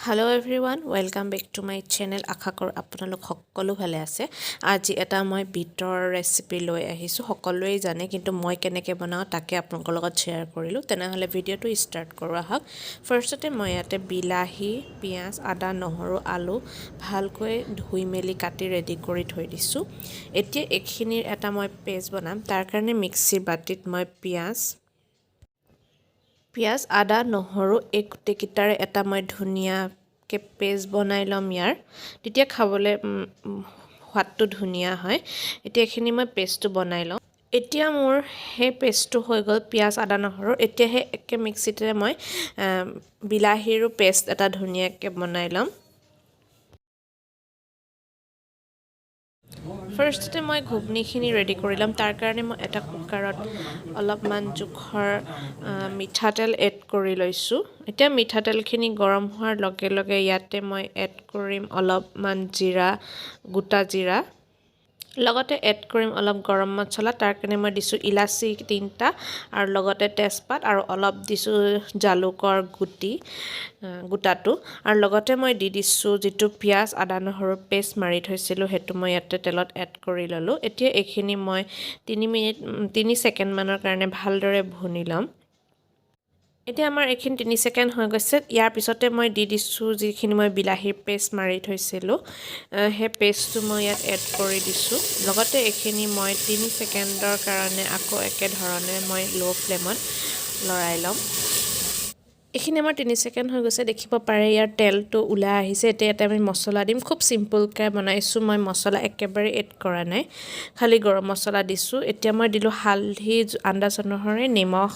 Hello everyone, welcome back to my channel. আশা কৰোঁ আপোনালোক সকলো ভালে আছে। আজি এটা মই বিটৰ ৰেচিপি লৈ আহিছোঁ। সকলোৱে জানে কিন্তু মই কেনেকৈ বনাওঁ তাকে আপোনালোকৰ লগত শ্বেয়াৰ কৰিলোঁ। তেনেহ'লে ভিডিঅ'টো ষ্টাৰ্ট কৰোঁ আহক। ফাৰ্ষ্টতে মই ইয়াতে বিলাহী, পিঁয়াজ, আদা, নহৰু, আলু ভালকৈ ধুই মেলি কাটি ৰেডি কৰি থৈ দিছোঁ। এতিয়া এইখিনিৰ এটা মই পেষ্ট বনাম। তাৰ কাৰণে মিক্সিৰ বাটিত মই পিঁয়াজ, আদা, নহৰু এই গোটেইকেইটাৰে এটা মই ধুনীয়াকৈ পেষ্ট বনাই ল'ম ইয়াৰ। তেতিয়া খাবলৈ সোৱাদটো ধুনীয়া হয়। এতিয়া এইখিনি মই পেষ্টটো বনাই লওঁ। এতিয়া মোৰ সেই পেষ্টটো হৈ গ'ল পিঁয়াজ, আদা, নহৰু। এতিয়া সেই একে মিক্সিতে মই বিলাহীৰো পেষ্ট এটা ধুনীয়াকৈ বনাই ল'ম। ফাৰ্ষ্টতে মই ঘুগনিখিনি ৰেডি কৰি ল'ম। তাৰ কাৰণে মই এটা কুকাৰত অলপমান জোখৰ মিঠাতেল এড কৰি লৈছোঁ। এতিয়া মিঠাতেলখিনি গৰম হোৱাৰ লগে লগে ইয়াতে মই এড কৰিম অলপমান গোটা জিৰা। লগতে এড কৰিম অলপ গৰম মছলা। তাৰ কাৰণে মই দিছোঁ ইলাচি 3টা আৰু লগতে তেজপাত আৰু অলপ দিছোঁ জালুকৰ গোটাটো আৰু লগতে মই দি দিছোঁ যিটো পিঁয়াজ, আদা, নহৰু পেষ্ট মাৰি থৈছিলোঁ সেইটো মই ইয়াতে তেলত এড কৰি ল'লোঁ। এতিয়া এইখিনি মই 3 ছেকেণ্ডমানৰ কাৰণে ভালদৰে ভুনি ল'ম। এতিয়া আমাৰ এইখিনি 3 ছেকেণ্ড হৈ গৈছে। ইয়াৰ পিছতে মই দি দিছোঁ যিখিনি মই বিলাহীৰ পেষ্ট মাৰি থৈছিলোঁ সেই পেষ্টটো মই ইয়াত এড কৰি দিছোঁ। লগতে এইখিনি মই 3 ছেকেণ্ডৰ কাৰণে আকৌ একেধৰণে মই ল' ফ্লেমত লৰাই ল'ম। এইখিনি আমাৰ 3 ছেকেণ্ড হৈ গৈছে। দেখিব পাৰে ইয়াৰ তেলটো ওলাই আহিছে। এতিয়া আমি মছলা দিম। খুব চিম্পলকৈ বনাইছোঁ। মই মছলা একেবাৰে এড কৰা নাই, খালি গৰম মছলা দিছোঁ। এতিয়া মই দিলোঁ হালধি আন্দাজ অনুসৰি, নিমখ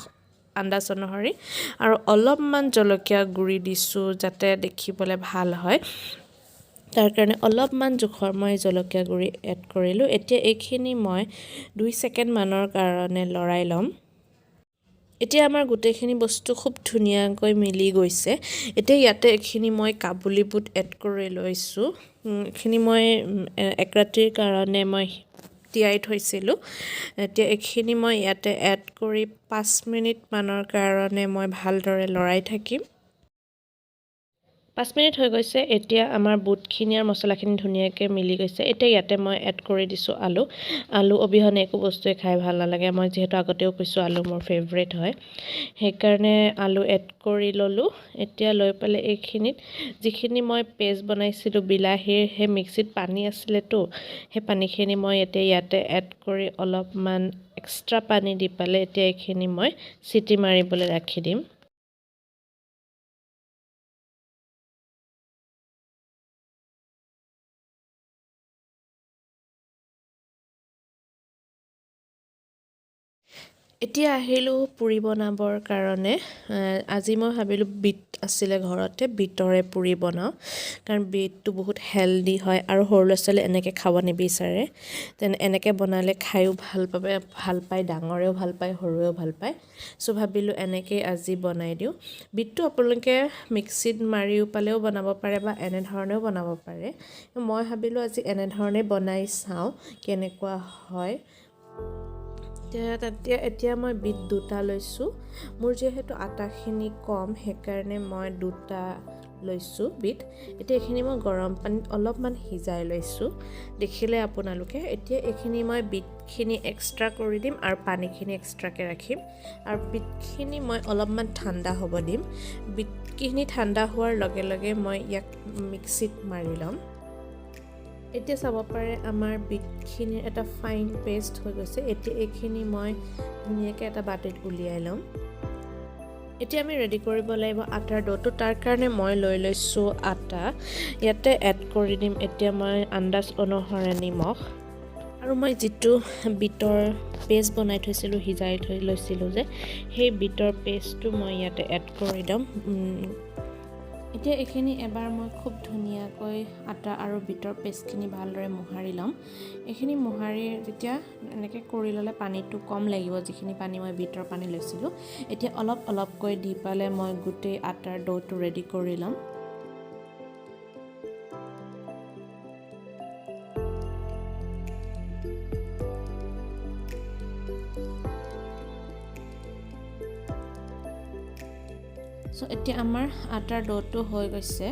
আন্দাজ অনুসৰি আৰু অলপমান জলকীয়া গুড়ি দিছোঁ যাতে দেখিবলৈ ভাল হয়। তাৰ কাৰণে অলপমান জোখৰ মই জলকীয়া গুড়ি এড কৰিলোঁ। এতিয়া এইখিনি মই 2 ছেকেণ্ডমানৰ কাৰণে লৰাই ল'ম। এতিয়া আমাৰ গোটেইখিনি বস্তু খুব ধুনীয়াকৈ মিলি গৈছে। এতিয়া ইয়াতে এইখিনি মই কাবুলী বুট এড কৰি লৈছোঁ। এইখিনি মই এক ৰাতিৰ কাৰণে মই তিয়াই থৈছিলোঁ। এতিয়া এইখিনি মই ইয়াতে এড কৰি 5 মিনিটমানৰ কাৰণে মই ভালদৰে লৰাই থাকিম। 5 মিনিট হৈ গৈছে। এতিয়া আমাৰ বুটখিনি আৰু মছলাখিনি ধুনীয়াকৈ মিলি গৈছে। এতিয়া ইয়াতে মই এড কৰি দিছোঁ আলু অবিহনে একো বস্তুৱে খাই ভাল নালাগে। মই যিহেতু আগতেও কৈছোঁ আলু মোৰ ফেভৰেট হয়, সেইকাৰণে আলু এড কৰি ল'লোঁ। এতিয়া লৈ পেলাই এইখিনিত যিখিনি মই পেষ্ট বনাইছিলোঁ বিলাহীৰ, সেই মিক্সিত পানী আছিলেতো, সেই পানীখিনি মই ইয়াতে এড কৰি অলপমান এক্সট্ৰা পানী দি পেলাই এতিয়া এইখিনি মই চিটি মাৰিবলৈ ৰাখি দিম। এতিয়া আহিলোঁ পুৰি বনাবৰ কাৰণে। আজি মই ভাবিলোঁ বিট আছিলে ঘৰতে, বিটৰে পুৰি বনাওঁ। কাৰণ বিটটো বহুত হেল্ডি হয় আৰু সৰু ল'ৰা ছোৱালীয়ে এনেকৈ খাব নিবিচাৰে। এনেকৈ বনালে খায়ো ভাল পায়, ডাঙৰেও ভাল পায়, সৰুৱেও ভাল পায়। চ' ভাবিলোঁ এনেকৈ আজি বনাই দিওঁ। বিটটো আপোনালোকে মিক্সিত মাৰিও পেলাইও বনাব পাৰে বা এনেধৰণেও বনাব পাৰে। মই ভাবিলোঁ আজি এনেধৰণে বনাই চাওঁ কেনেকুৱা হয়। এতিয়া মই বিট 2টা লৈছোঁ। মোৰ যিহেতু আটাখিনি কম সেইকাৰণে মই 2টা লৈছোঁ বিট। এতিয়া এইখিনি মই গৰম পানীত অলপমান সিজাই লৈছোঁ, দেখিলে আপোনালোকে। এতিয়া এইখিনি মই বিটখিনি এক্সট্ৰা কৰি দিম আৰু পানীখিনি এক্সট্ৰাকৈ ৰাখিম আৰু বিটখিনি মই অলপমান ঠাণ্ডা হ'ব দিম। বিটখিনি ঠাণ্ডা হোৱাৰ লগে লগে মই ইয়াক মিক্সিত মাৰি ল'ম। এতিয়া চাব পাৰে আমাৰ বিটখিনিৰ এটা ফাইন পেষ্ট হৈ গৈছে। এতিয়া এইখিনি মই ধুনীয়াকৈ এটা বাটিত উলিয়াই ল'ম। এতিয়া আমি ৰেডি কৰিব লাগিব আটাৰ ড'টো। তাৰ কাৰণে মই লৈ লৈছোঁ আটা। ইয়াতে এড কৰি দিম এতিয়া মই আন্দাজ অনুসৰি নিমখ আৰু মই যিটো বিটৰ পেষ্ট বনাই থৈছিলোঁ, সিজাই থৈ লৈছিলোঁ যে, সেই বিটৰ পেষ্টটো মই ইয়াতে এড কৰি দিম। এতিয়া এইখিনি এবাৰ মই খুব ধুনীয়াকৈ আটা আৰু বিটৰ পেষ্টখিনি ভালদৰে মোহাৰি ল'ম। এইখিনি মোহাৰি যেতিয়া এনেকৈ কৰি ল'লে পানীটো কম লাগিব, যিখিনি পানী মই বিটৰ পানী লৈছিলোঁ। এতিয়া অলপ অলপকৈ দি পেলাই মই গোটেই আটাৰ ড'টো ৰেডি কৰি ল'ম। সো এতিয়া আমাৰ আটাৰ ডোটো হৈ গৈছে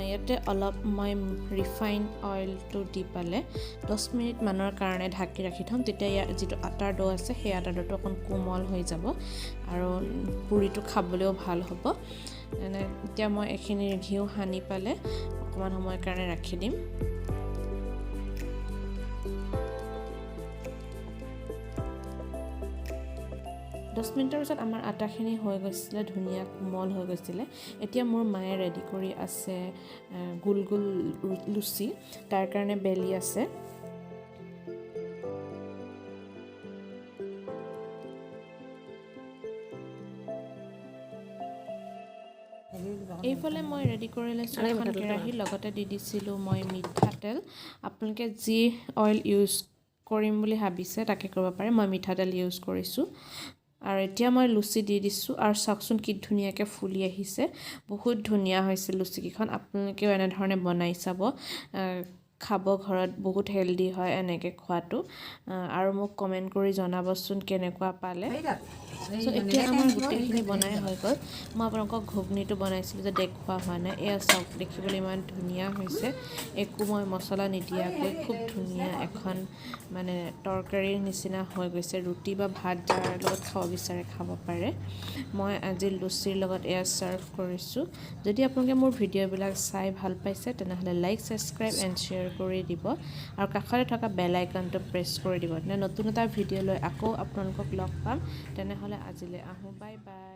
ইয়াতে অলপ মই ৰিফাইন অইলটো দি পালে 10 মিনিট মানৰ কাৰণে ঢাকি ৰাখি থম তেতিয়া ইয়াৰ যিটো আটাৰ ডো আছে সেই আটাৰ ডোটো অকণ কোমল হৈ যাব আৰু পুৰিটো খাবলৈও ভাল হ'ব এতিয়া মই এখিনি ঘিউ হানি পালে অকমান সময়ৰ কাৰণে ৰাখি দিম 10 মিনিটৰ পিছত আমাৰ আটাখিনি হৈ গৈছিলে ধুনীয়া কোমল হৈ গৈছিলে এতিয়া মোৰ মায়ে ৰেডি কৰি আছে গুল গুল লুচি তাৰ কাৰণে বেলি আছে এইফালে মই ৰেডি কৰি লৈছোঁ এখন কেৰাহী লগতে দি দিছিলোঁ মই মিঠাতেল আপোনালোকে যি অইল ইউজ কৰিম বুলি ভাবিছে তাকে কৰিব পাৰে মই মিঠাতেল ইউজ কৰিছোঁ আৰু এতিয়া মই লুচি দি দিছোঁ আৰু চাওকচোন কি ধুনীয়াকৈ ফুলি আহিছে বহুত ধুনীয়া হৈছে লুচিকেইখন আপোনালোকেও এনেধৰণে বনাই চাব খাব ঘৰত বহুত হেলদি হয় এনেকৈ খোৱাটো আৰু মোক কমেণ্ট কৰি জনাবচোন কেনেকুৱা পালে সো এতিয়া আমাৰ গোটেইখিনি বনাই হৈ গ'ল মই আপোনালোকক ঘুগনিটো বনাইছিলোঁ যে দেখুওৱা হোৱা নাই এয়া চাওক দেখিবলৈ ইমান ধুনীয়া হৈছে একো মই মছলা নিদিয়াকৈ খুব ধুনীয়া এখন মানে তৰকাৰীৰ নিচিনা হৈ গৈছে ৰুটি বা ভাত যাৰ লগত খাব বিচাৰে খাব পাৰে মই আজি লুচিৰ লগত এয়া চাৰ্ভ কৰিছোঁ যদি আপোনালোকে মোৰ ভিডিঅ'বিলাক চাই ভাল পাইছে তেনেহ'লে লাইক ছাবস্ক্ৰাইব এণ্ড শ্বেয়াৰ কৰি দিব আৰু কাষতে থকা বেল আইকনটো প্ৰেছ কৰি দিব তেনে নতুন এটা ভিডিঅ' লৈ আকৌ আপোনালোকক লগ পাম তেনেহ'লে আজিলৈ আহোঁ বাই বাই